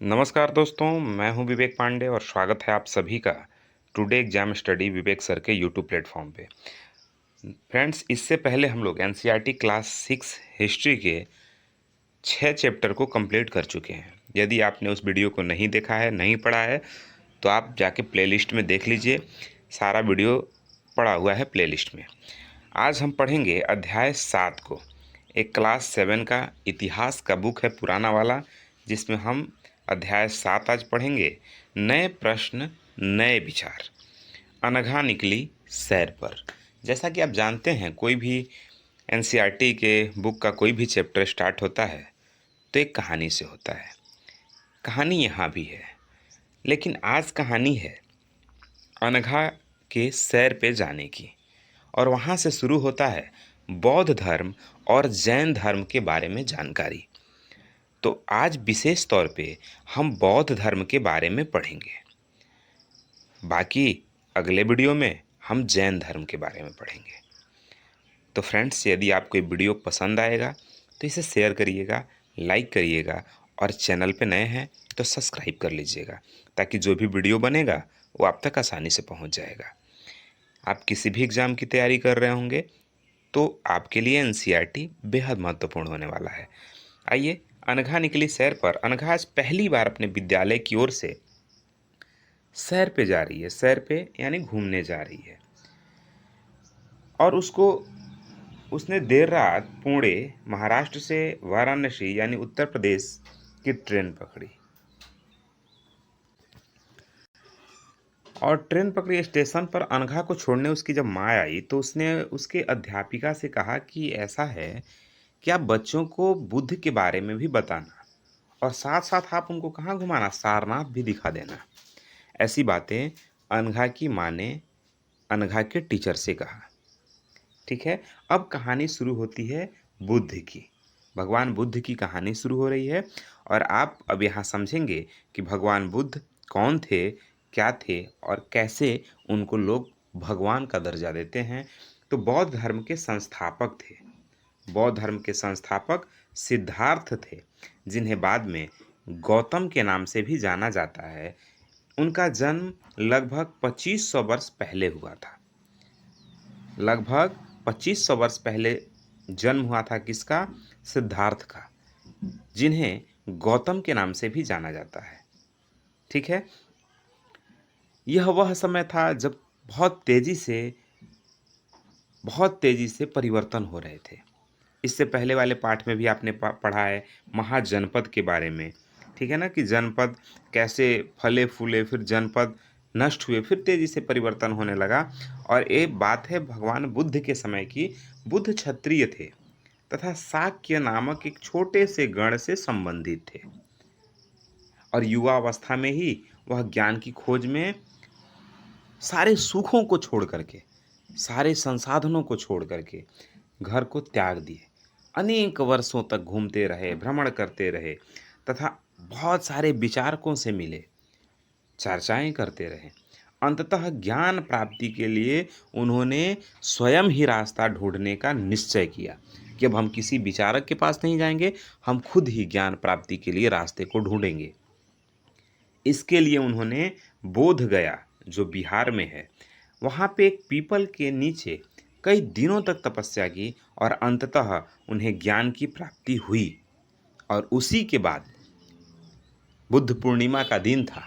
नमस्कार दोस्तों, मैं हूं विवेक पांडे और स्वागत है आप सभी का टुडे एग्जाम स्टडी विवेक सर के यूट्यूब प्लेटफॉर्म पे। फ्रेंड्स, इससे पहले हम लोग एनसीईआरटी क्लास 6 हिस्ट्री के 6 चैप्टर को कंप्लीट कर चुके हैं। यदि आपने उस वीडियो को नहीं देखा है, नहीं पढ़ा है, तो आप जाके प्लेलिस्ट में देख लीजिए। सारा वीडियो पड़ा हुआ है प्लेलिस्ट में। आज हम पढ़ेंगे अध्याय 7 को। एक क्लास 7 का इतिहास का बुक है पुराना वाला, जिसमें हम अध्याय 7 आज पढ़ेंगे। नए प्रश्न, नए विचार। अनघा निकली सैर पर। जैसा कि आप जानते हैं, कोई भी एनसीईआरटी के बुक का कोई भी चैप्टर स्टार्ट होता है तो एक कहानी से होता है। कहानी यहाँ भी है, लेकिन आज कहानी है अनघा के सैर पे जाने की, और वहाँ से शुरू होता है बौद्ध धर्म और जैन धर्म के बारे में जानकारी। तो आज विशेष तौर पे हम बौद्ध धर्म के बारे में पढ़ेंगे। बाकी अगले वीडियो में हम जैन धर्म के बारे में पढ़ेंगे। तो फ्रेंड्स, यदि आपको ये वीडियो पसंद आएगा तो इसे शेयर करिएगा, लाइक करिएगा, और चैनल पे नए हैं तो सब्सक्राइब कर लीजिएगा, ताकि जो भी वीडियो बनेगा वो आप तक आसानी से पहुंच जाएगा। आप किसी भी एग्ज़ाम की तैयारी कर रहे होंगे तो आपके लिए एनसीईआरटी बेहद महत्वपूर्ण होने वाला है। आइए, अनघा निकली सैर पर। अनघा आज पहली बार अपने विद्यालय की ओर से सैर पे जा रही है। सैर पे यानी घूमने जा रही है, और उसने देर रात पुणे, महाराष्ट्र से वाराणसी यानी उत्तर प्रदेश की ट्रेन पकड़ी। और ट्रेन पकड़ी स्टेशन पर अनघा को छोड़ने उसकी जब माँ आई तो उसने उसके अध्यापिका से कहा कि ऐसा है कि आप बच्चों को बुद्ध के बारे में भी बताना, और साथ साथ आप उनको कहाँ घुमाना, सारनाथ भी दिखा देना। ऐसी बातें अनघा की माँ ने अनघा के टीचर से कहा। ठीक है, अब कहानी शुरू होती है बुद्ध की। भगवान बुद्ध की कहानी शुरू हो रही है, और आप अब यहाँ समझेंगे कि भगवान बुद्ध कौन थे, क्या थे, और कैसे उनको लोग भगवान का दर्जा देते हैं। तो बौद्ध धर्म के संस्थापक थे। बौद्ध धर्म के संस्थापक सिद्धार्थ थे, जिन्हें बाद में गौतम के नाम से भी जाना जाता है। उनका जन्म लगभग 2500 वर्ष पहले हुआ था। लगभग 2500 वर्ष पहले जन्म हुआ था किसका? सिद्धार्थ का, जिन्हें गौतम के नाम से भी जाना जाता है। ठीक है, यह वह समय था जब बहुत तेजी से परिवर्तन हो रहे थे। इससे पहले वाले पाठ में भी आपने पढ़ा है महाजनपद के बारे में। ठीक है ना, कि जनपद कैसे फले फूले, फिर जनपद नष्ट हुए, फिर तेजी से परिवर्तन होने लगा। और एक बात है भगवान बुद्ध के समय की। बुद्ध क्षत्रिय थे तथा शाक्य नामक एक छोटे से गण से संबंधित थे, और युवा अवस्था में ही वह ज्ञान की खोज में सारे सुखों को छोड़ करके, सारे संसाधनों को छोड़ करके घर को त्याग दिए। अनेक वर्षों तक घूमते रहे, भ्रमण करते रहे, तथा बहुत सारे विचारकों से मिले, चर्चाएं करते रहे। अंततः ज्ञान प्राप्ति के लिए उन्होंने स्वयं ही रास्ता ढूंढने का निश्चय किया कि अब हम किसी विचारक के पास नहीं जाएंगे, हम खुद ही ज्ञान प्राप्ति के लिए रास्ते को ढूंढेंगे। इसके लिए उन्होंने बोध गया, जो बिहार में है, वहाँ पे एक पीपल के नीचे कई दिनों तक तपस्या की, और अंततः उन्हें ज्ञान की प्राप्ति हुई। और उसी के बाद बुद्ध पूर्णिमा का दिन था।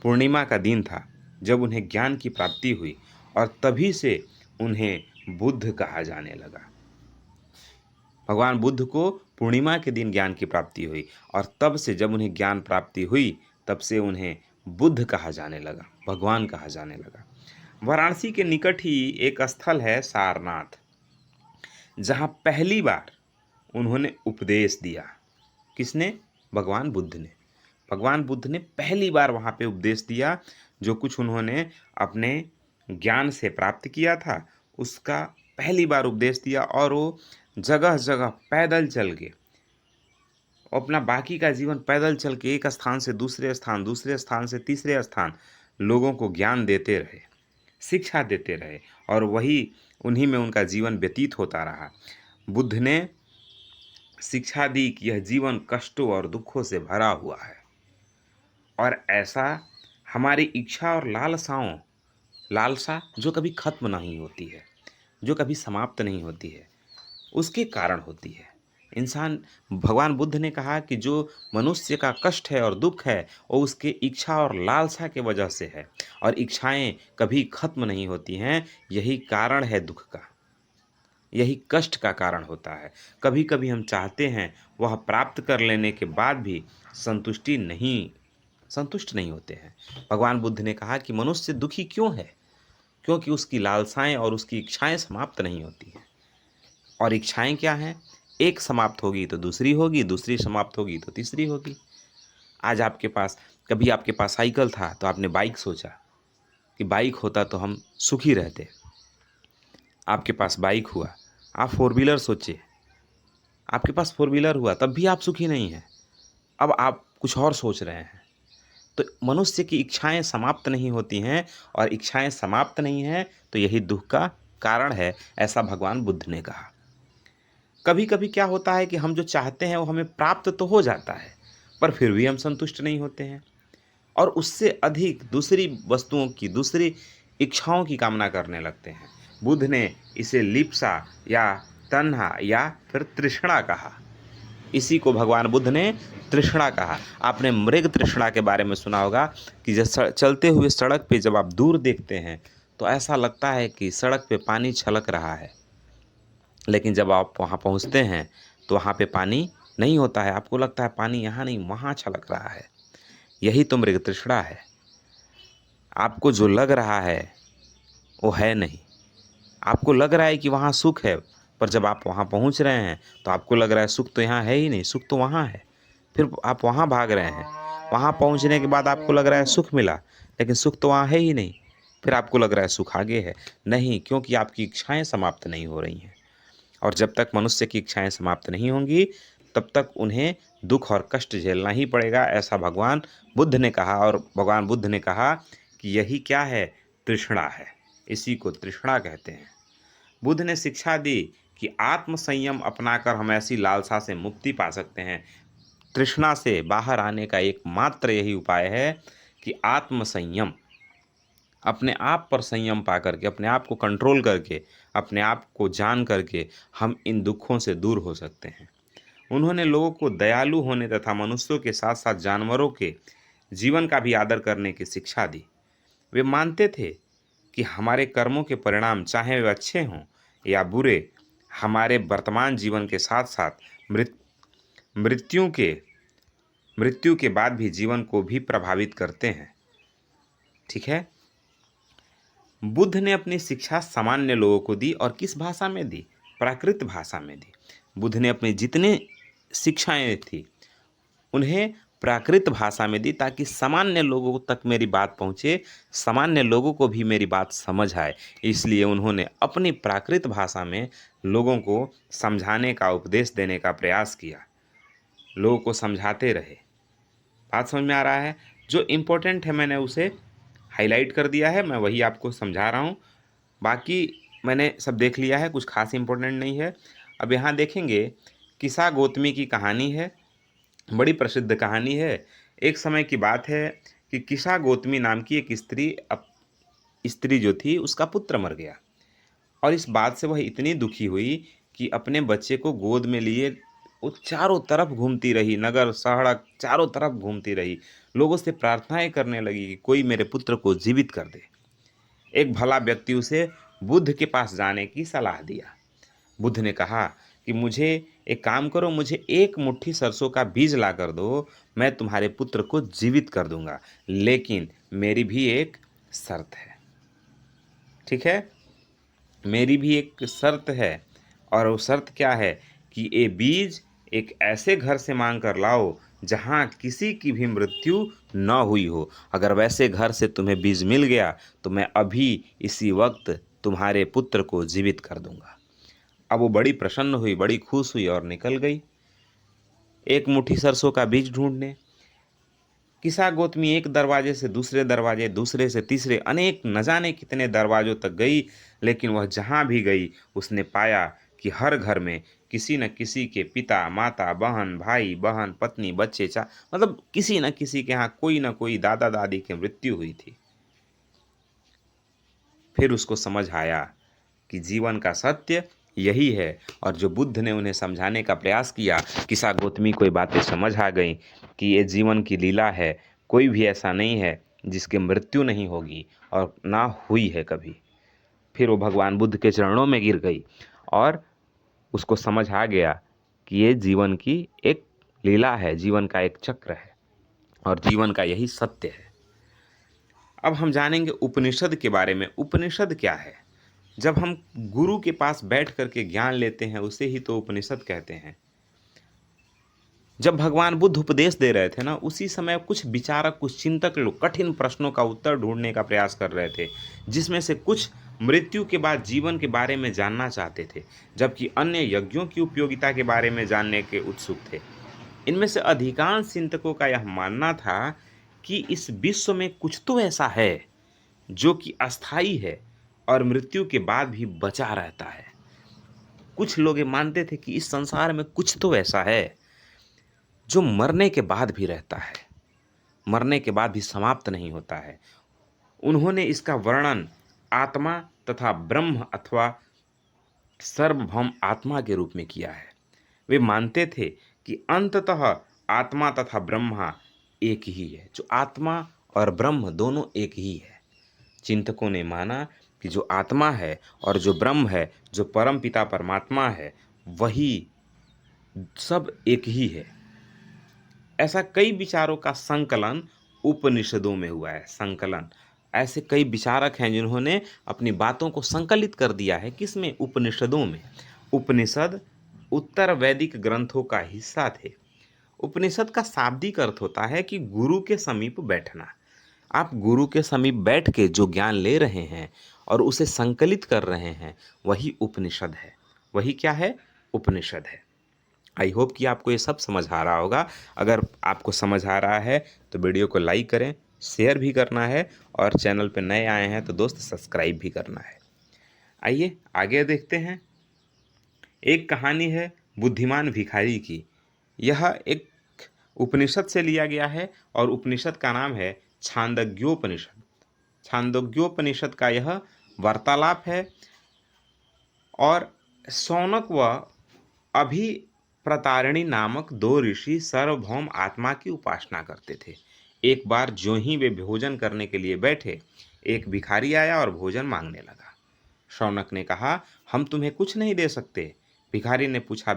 पूर्णिमा का दिन था जब उन्हें ज्ञान की प्राप्ति हुई, और तभी से उन्हें बुद्ध कहा जाने लगा। भगवान बुद्ध को पूर्णिमा के दिन ज्ञान की प्राप्ति हुई, और तब से जब उन्हें ज्ञान प्राप्ति हुई तब से उन्हें बुद्ध कहा जाने लगा, भगवान कहा जाने लगा। वाराणसी के निकट ही एक स्थल है सारनाथ, जहाँ पहली बार उन्होंने उपदेश दिया। किसने? भगवान बुद्ध ने। भगवान बुद्ध ने पहली बार वहाँ पे उपदेश दिया। जो कुछ उन्होंने अपने ज्ञान से प्राप्त किया था उसका पहली बार उपदेश दिया, और वो जगह जगह पैदल चल के, अपना बाकी का जीवन पैदल चल के एक स्थान से दूसरे स्थान, दूसरे स्थान से तीसरे स्थान लोगों को ज्ञान देते रहे, शिक्षा देते रहे, और उन्हीं में उनका जीवन व्यतीत होता रहा। बुद्ध ने शिक्षा दी कि यह जीवन कष्टों और दुखों से भरा हुआ है, और ऐसा हमारी इच्छा और लालसा जो कभी खत्म नहीं होती है, जो कभी समाप्त नहीं होती है, उसके कारण होती है। इंसान भगवान बुद्ध ने कहा कि जो मनुष्य का कष्ट है और दुःख है, वो उसकी इच्छा और लालसा के वजह से है और इच्छाएँ कभी खत्म नहीं होती हैं, यही कारण है दुःख का। यही कष्ट का कारण होता है। कभी-कभी हम चाहते हैं, वह प्राप्त कर लेने के बाद भी संतुष्ट नहीं होते हैं। भगवान बुद्ध ने कहा कि मनुष्य दुखी क्यों है? क्योंकि उसकी लालसाएँ और उसकी इच्छाएँ समाप्त नहीं होती हैं। और इच्छाएँ क्या हैं? एक समाप्त होगी तो दूसरी होगी, दूसरी समाप्त होगी तो तीसरी होगी। आज कभी आपके पास साइकिल था तो आपने बाइक सोचा कि बाइक होता तो हम सुखी रहते। आपके पास बाइक हुआ, आप फ़ोर व्हीलर सोचे, आपके पास फ़ोर व्हीलर हुआ तब भी आप सुखी नहीं हैं। अब आप कुछ और सोच रहे हैं। तो मनुष्य की इच्छाएँ समाप्त नहीं होती हैं और इच्छाएँ समाप्त नहीं हैं तो यही दुःख का कारण है, ऐसा भगवान बुद्ध ने कहा। कभी-कभी क्या होता है कि हम जो चाहते हैं वो हमें प्राप्त तो हो जाता है, पर फिर भी हम संतुष्ट नहीं होते हैं और उससे अधिक दूसरी वस्तुओं की, दूसरी इच्छाओं की कामना करने लगते हैं। बुद्ध ने इसे लिप्सा या तन्हा या फिर तृष्णा कहा। इसी को भगवान बुद्ध ने तृष्णा कहा। आपने मृग तृष्णा के बारे में सुना होगा कि चलते हुए सड़क पे जब आप दूर देखते हैं, तो ऐसा लगता है कि सड़क पे पानी छलक रहा है। लेकिन जब आप वहाँ पहुँचते हैं, तो वहाँ पे पानी नहीं होता है। आपको लगता है पानी यहाँ नहीं, वहाँ छलक रहा है। यही तो मृग तृष्णा है। आपको जो लग रहा है, वो है नहीं। आपको लग रहा है कि वहाँ सुख है, पर जब आप वहाँ पहुँच रहे हैं, तो आपको लग रहा है सुख तो यहाँ है ही नहीं, सुख तो वहाँ है। फिर आप वहाँ भाग रहे हैं। वहाँ पहुँचने के बाद आपको लग रहा है सुख मिला, लेकिन सुख तो वहाँ है ही नहीं। फिर आपको लग रहा है सुख आगे है। नहीं, क्योंकि आपकी इच्छाएँ समाप्त नहीं हो रही हैं। और जब तक मनुष्य की इच्छाएँ समाप्त नहीं होंगी, तब तक उन्हें दुःख और कष्ट झेलना ही पड़ेगा, ऐसा भगवान बुद्ध ने कहा। और भगवान बुद्ध ने कहा कि यही क्या है? तृष्णा है। इसी को तृष्णा कहते हैं। बुद्ध ने शिक्षा दी कि आत्म संयम अपनाकर हम ऐसी लालसा से मुक्ति पा सकते हैं। तृष्णा से बाहर आने का एकमात्र यही उपाय है कि आत्म संयम, अपने आप पर संयम पा करके, अपने आप को कंट्रोल करके, अपने आप को जान करके हम इन दुखों से दूर हो सकते हैं। उन्होंने लोगों को दयालु होने तथा मनुष्यों के साथ साथ जानवरों के जीवन का भी आदर करने की शिक्षा दी। वे मानते थे कि हमारे कर्मों के परिणाम, चाहे वे अच्छे हों या बुरे, हमारे वर्तमान जीवन के साथ साथ मृत मृत्यु के मृत्यु के बाद भी जीवन को भी प्रभावित करते हैं। ठीक है? बुद्ध ने अपनी शिक्षा सामान्य लोगों को दी और किस भाषा में दी? प्राकृत भाषा में दी। बुद्ध ने अपनी जितने शिक्षाएं थी, उन्हें प्राकृत भाषा में दी ताकि सामान्य लोगों तक मेरी बात पहुँचे, सामान्य लोगों को भी मेरी बात समझ आए। इसलिए उन्होंने अपनी प्राकृत भाषा में लोगों को समझाने का, उपदेश देने का प्रयास किया। लोगों को समझाते रहे। बात समझ में आ रहा है? जो इम्पोर्टेंट है मैंने उसे हाईलाइट कर दिया है, मैं वही आपको समझा रहा हूँ। बाकी मैंने सब देख लिया है, कुछ खास इम्पोर्टेंट नहीं है। अब यहाँ देखेंगे, किस्सा गौतमी की कहानी है, बड़ी प्रसिद्ध कहानी है। एक समय की बात है कि किस्सा गौतमी नाम की एक स्त्री जो थी, उसका पुत्र मर गया और इस बात से वह इतनी दुखी हुई कि अपने बच्चे को गोद में लिए वो चारों तरफ घूमती रही, नगर सड़क चारों तरफ घूमती रही, लोगों से प्रार्थनाएं करने लगी कि कोई मेरे पुत्र को जीवित कर दे। एक भला व्यक्ति उसे बुद्ध के पास जाने की सलाह दिया। बुद्ध ने कहा कि मुझे एक काम करो, मुझे एक मुट्ठी सरसों का बीज ला कर दो, मैं तुम्हारे पुत्र को जीवित कर दूंगा, लेकिन मेरी भी एक शर्त है। ठीक है? मेरी भी एक शर्त है। और वो शर्त क्या है कि ये बीज एक ऐसे घर से मांग कर लाओ जहाँ किसी की भी मृत्यु न हुई हो। अगर वैसे घर से तुम्हें बीज मिल गया तो मैं अभी इसी वक्त तुम्हारे पुत्र को जीवित कर दूंगा। अब वो बड़ी प्रसन्न हुई, बड़ी खुश हुई और निकल गई एक मुट्ठी सरसों का बीज ढूंढने। किस्सा गौतमी एक दरवाजे से दूसरे दरवाजे, दूसरे से तीसरे, अनेक न जाने कितने दरवाजों तक गई, लेकिन वह जहाँ भी गई उसने पाया कि हर घर में किसी न किसी के पिता, माता, बहन, भाई, बहन, पत्नी, बच्चे, मतलब किसी न किसी के यहाँ कोई न कोई दादा-दादी की मृत्यु हुई थी। फिर उसको समझ आया कि जीवन का सत्य यही है, और जो बुद्ध ने उन्हें समझाने का प्रयास किया, किसा गौतमी को ये बातें समझ आ गई कि ये जीवन की लीला है, कोई भी ऐसा नहीं है जिसकी मृत्यु नहीं होगी और ना हुई है कभी। फिर वो भगवान बुद्ध के चरणों में गिर गई और उसको समझ आ गया कि ये जीवन की एक लीला है, जीवन का एक चक्र है और जीवन का यही सत्य है। अब हम जानेंगे उपनिषद के बारे में। उपनिषद क्या है? जब हम गुरु के पास बैठ करके ज्ञान लेते हैं, उसे ही तो उपनिषद कहते हैं। जब भगवान बुद्ध उपदेश दे रहे थे ना, उसी समय कुछ विचारक, कुछ चिंतक लोग कठिन प्रश्नों का उत्तर ढूंढने का प्रयास कर रहे थे, जिसमें से कुछ मृत्यु के बाद जीवन के बारे में जानना चाहते थे, जबकि अन्य यज्ञों की उपयोगिता के बारे में जानने के उत्सुक थे। इनमें से अधिकांश चिंतकों का यह मानना था कि इस विश्व में कुछ तो ऐसा है जो कि अस्थाई है और मृत्यु के बाद भी बचा रहता है। कुछ लोग ये मानते थे कि इस संसार में कुछ तो ऐसा है जो मरने के बाद भी रहता है, मरने के बाद भी समाप्त नहीं होता है। उन्होंने इसका वर्णन आत्मा तथा ब्रह्म अथवा सार्वभौम आत्मा के रूप में किया है। वे मानते थे कि अंततः आत्मा तथा ब्रह्मा एक ही है, जो आत्मा और ब्रह्म दोनों एक ही है। चिंतकों ने माना कि जो आत्मा है और जो ब्रह्म है, जो परम पिता परमात्मा है, वही सब एक ही है। ऐसा कई विचारों का संकलन उपनिषदों में हुआ है। संकलन, ऐसे कई विचारक हैं जिन्होंने अपनी बातों को संकलित कर दिया है। किसमें? उपनिषदों में। उपनिषद उत्तर वैदिक ग्रंथों का हिस्सा थे। उपनिषद का शाब्दिक अर्थ होता है कि गुरु के समीप बैठना। आप गुरु के समीप बैठ के जो ज्ञान ले रहे हैं और उसे संकलित कर रहे हैं, वही उपनिषद है। वही क्या है? उपनिषद है। आई होप कि आपको ये सब समझ आ रहा होगा। अगर आपको समझ आ रहा है तो वीडियो को लाइक करें, शेयर भी करना है, और चैनल पर नए आए हैं तो दोस्त सब्सक्राइब भी करना है। आइए आगे देखते हैं। एक कहानी है बुद्धिमान भिखारी की। यह एक उपनिषद से लिया गया है और उपनिषद का नाम है छांदोग्योपनिषद। छांदोग्योपनिषद का यह वार्तालाप है। और शौनक व अभिप्रतारिणी नामक दो ऋषि सार्वभौम आत्मा की उपासना करते थे। एक बार ज्यों ही वे भोजन करने के लिए बैठे, एक भिखारी आया और भोजन मांगने लगा। शौनक ने कहा, हम तुम्हें कुछ नहीं दे सकते। भिखारी ने पूछा,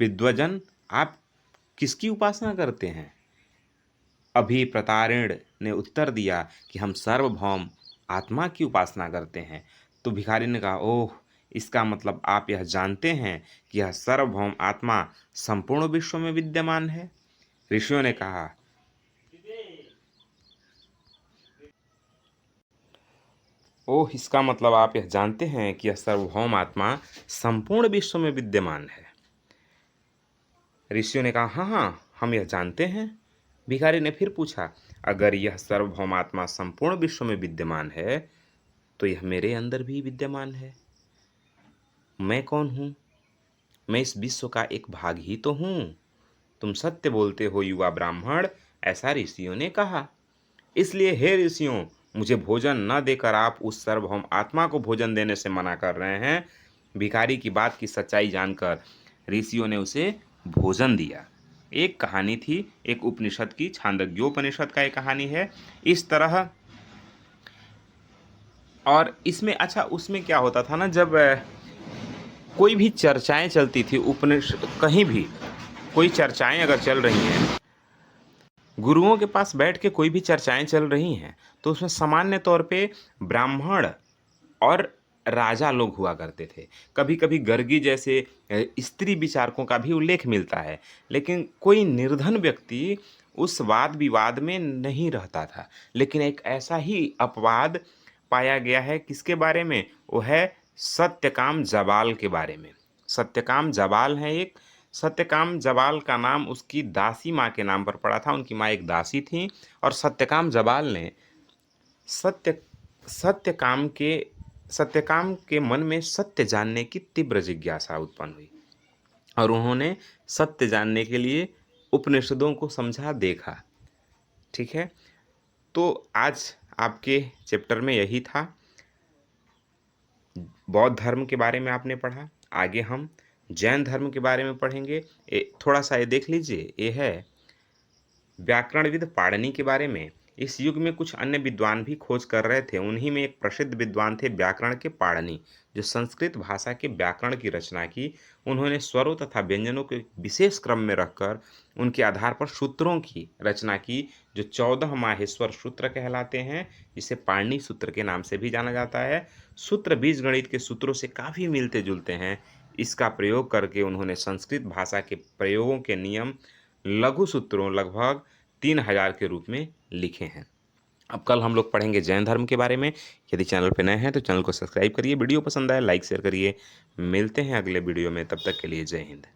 विद्वजन, आप किसकी उपासना करते हैं? अभिप्रतारिण ने उत्तर दिया कि हम सार्वभौम आत्मा की उपासना करते हैं। तो भिखारी ने कहा, ओह, इसका मतलब आप यह जानते हैं कि यह सार्वभौम आत्मा संपूर्ण विश्व में विद्यमान है? ऋषियों ने कहा, ओह, इसका मतलब आप यह जानते हैं कि यह सार्वभौम आत्मा संपूर्ण विश्व में विद्यमान है? ऋषियों ने कहा, हाँ हाँ, हम यह जानते हैं। भिखारी ने फिर पूछा, अगर यह सार्वभौम आत्मा संपूर्ण विश्व में विद्यमान है तो यह मेरे अंदर भी विद्यमान है। मैं कौन हूँ? मैं इस विश्व का एक भाग ही तो हूँ। तुम सत्य बोलते हो युवा ब्राह्मण, ऐसा ऋषियों ने कहा। इसलिए हे ऋषियों, मुझे भोजन न देकर आप उस सार्वभौम आत्मा को भोजन देने से मना कर रहे हैं। भिखारी की बात की सच्चाई जानकर ऋषियों ने उसे भोजन दिया। एक कहानी थी, एक उपनिषद की, छांदोग्योपनिषद का एक कहानी है इस तरह। और इसमें अच्छा, उसमें क्या होता था ना, जब कोई भी चर्चाएं चलती थी उपनिषद, कहीं भी कोई चर्चाएं अगर चल रही हैं, गुरुओं के पास बैठ के कोई भी चर्चाएं चल रही हैं, तो उसमें सामान्य तौर पे ब्राह्मण और राजा लोग हुआ करते थे। कभी कभी गर्गी जैसे स्त्री विचारकों का भी उल्लेख मिलता है, लेकिन कोई निर्धन व्यक्ति उस वाद विवाद में नहीं रहता था। लेकिन एक ऐसा ही अपवाद पाया गया है, किसके बारे में? वो है सत्यकाम जबाल के बारे में। सत्यकाम जबाल है एक। सत्यकाम जबाल का नाम उसकी दासी माँ के नाम पर पड़ा था। उनकी माँ एक दासी थी और सत्यकाम जबाल ने सत्यकाम के सत्यकाम के मन में सत्य जानने की तीव्र जिज्ञासा उत्पन्न हुई और उन्होंने सत्य जानने के लिए उपनिषदों को समझा देखा। ठीक है? तो आज आपके चैप्टर में यही था। बौद्ध धर्म के बारे में आपने पढ़ा। आगे हम जैन धर्म के बारे में पढ़ेंगे। थोड़ा-सा ये देख लीजिए, ये है व्याकरणविद पाणिनि के बारे में। इस युग में कुछ अन्य विद्वान भी खोज कर रहे थे। उन्हीं में एक प्रसिद्ध विद्वान थे व्याकरण के पाणिनि, जो संस्कृत भाषा के व्याकरण की रचना की। उन्होंने स्वरों तथा व्यंजनों को एक विशेष क्रम में रखकर उनके आधार पर सूत्रों की रचना की, जो 14 माहेश्वर सूत्र कहलाते हैं, जिसे पाणिनि सूत्र के नाम से भी जाना जाता है। सूत्र बीजगणित के सूत्रों से काफ़ी मिलते-जुलते हैं। इसका प्रयोग करके उन्होंने संस्कृत भाषा के प्रयोगों के नियम लघु सूत्रों लगभग 3000 के रूप में लिखे हैं। अब कल हम लोग पढ़ेंगे जैन धर्म के बारे में। यदि चैनल पे नए हैं तो चैनल को सब्सक्राइब करिए, वीडियो पसंद आए लाइक शेयर करिए। मिलते हैं अगले वीडियो में, तब तक के लिए जय हिंद।